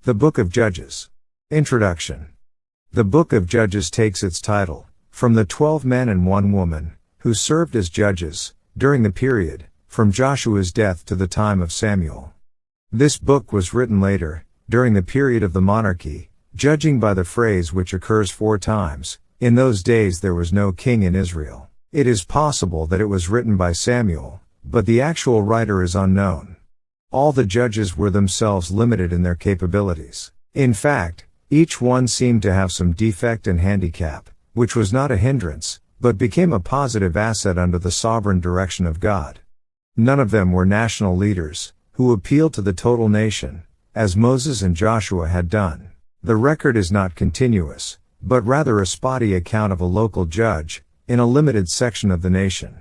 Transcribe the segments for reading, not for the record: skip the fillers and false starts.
The Book of Judges. Introduction. The Book of Judges takes its title from the 12 men and 1 woman who served as judges during the period from Joshua's death to the time of Samuel. This book was written later, during the period of the monarchy, judging by the phrase which occurs 4 times, "In those days there was no king in Israel." It is possible that it was written by Samuel, but the actual writer is unknown. All the judges were themselves limited in their capabilities. In fact, each one seemed to have some defect and handicap, which was not a hindrance, but became a positive asset under the sovereign direction of God. None of them were national leaders, who appealed to the total nation, as Moses and Joshua had done. The record is not continuous, but rather a spotty account of a local judge, in a limited section of the nation.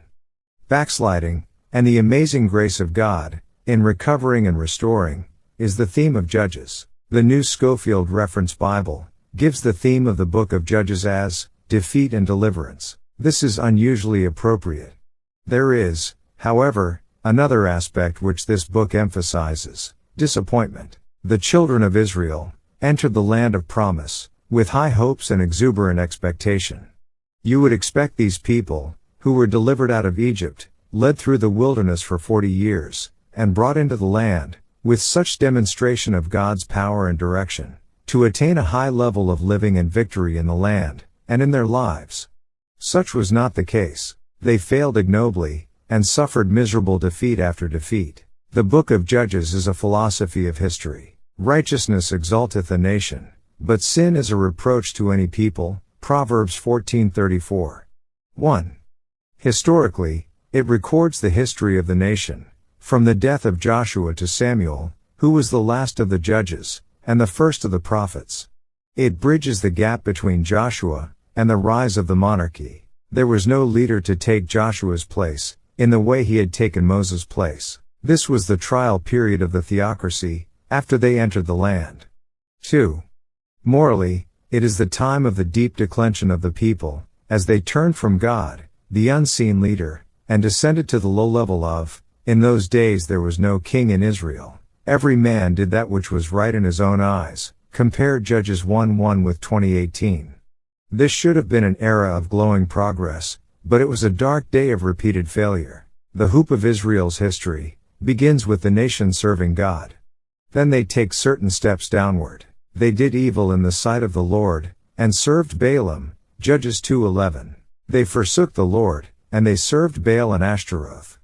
Backsliding, and the amazing grace of God, in recovering and restoring, is the theme of Judges. The New Scofield Reference Bible gives the theme of the Book of Judges as defeat and deliverance. This is unusually appropriate. There is, however, another aspect which this book emphasizes: disappointment. The children of Israel entered the land of promise with high hopes and exuberant expectation. You would expect these people, who were delivered out of Egypt, led through the wilderness for 40 years, and brought into the land, with such demonstration of God's power and direction, to attain a high level of living and victory in the land, and in their lives. Such was not the case. They failed ignobly, and suffered miserable defeat after defeat. The Book of Judges is a philosophy of history. Righteousness exalteth a nation, but sin is a reproach to any people. Proverbs 14:34. 1. Historically, it records the history of the nation, from the death of Joshua to Samuel, who was the last of the judges, and the first of the prophets. It bridges the gap between Joshua and the rise of the monarchy. There was no leader to take Joshua's place, in the way he had taken Moses' place. This was the trial period of the theocracy, after they entered the land. 2. Morally, it is the time of the deep declension of the people, as they turned from God, the unseen leader, and descended to the low level of, "In those days there was no king in Israel. Every man did that which was right in his own eyes." Compare Judges 1:1 with 20:18. This should have been an era of glowing progress, but it was a dark day of repeated failure. The hoop of Israel's history begins with the nation serving God. Then they take certain steps downward. They did evil in the sight of the Lord, and served Baalim. Judges 2:11. They forsook the Lord, and they served Baal and Ashtaroth.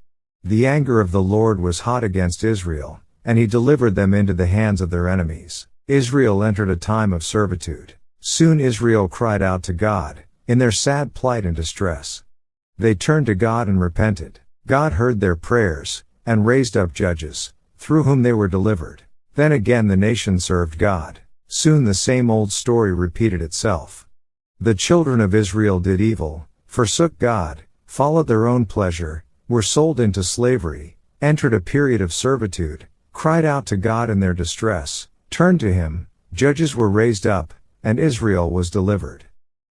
The anger of the Lord was hot against Israel, and he delivered them into the hands of their enemies. Israel entered a time of servitude. Soon Israel cried out to God, in their sad plight and distress. They turned to God and repented. God heard their prayers, and raised up judges, through whom they were delivered. Then again the nation served God. Soon the same old story repeated itself. The children of Israel did evil, forsook God, followed their own pleasure, were sold into slavery, entered a period of servitude, cried out to God in their distress, turned to Him, judges were raised up, and Israel was delivered.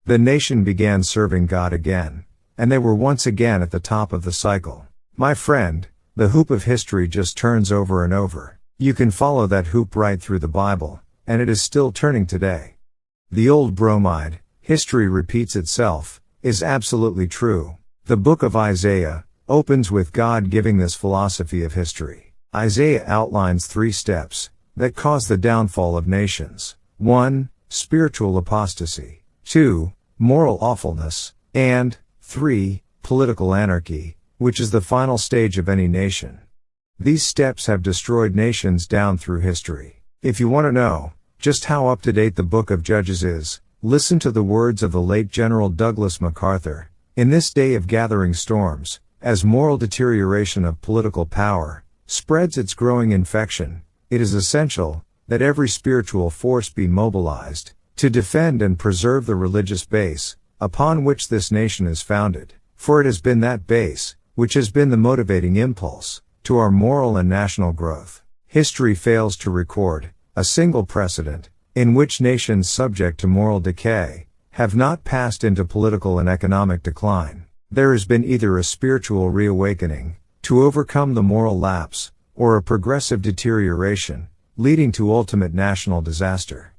The nation began serving God again, and they were once again at the top of the cycle. My friend, the hoop of history just turns over and over. You can follow that hoop right through the Bible, and it is still turning today. The old bromide, history repeats itself, is absolutely true. The book of Isaiah opens with God giving this philosophy of history. Isaiah outlines 3 steps that cause the downfall of nations. 1. Spiritual apostasy. 2. Moral awfulness. And 3. Political anarchy, which is the final stage of any nation. These steps have destroyed nations down through history. If you want to know just how up-to-date the Book of Judges is, listen to the words of the late General Douglas MacArthur. In this day of gathering storms, as moral deterioration of political power spreads its growing infection, it is essential that every spiritual force be mobilized to defend and preserve the religious base upon which this nation is founded, for it has been that base which has been the motivating impulse to our moral and national growth. History fails to record a single precedent in which nations subject to moral decay have not passed into political and economic decline. There has been either a spiritual reawakening to overcome the moral lapse, or a progressive deterioration leading to ultimate national disaster.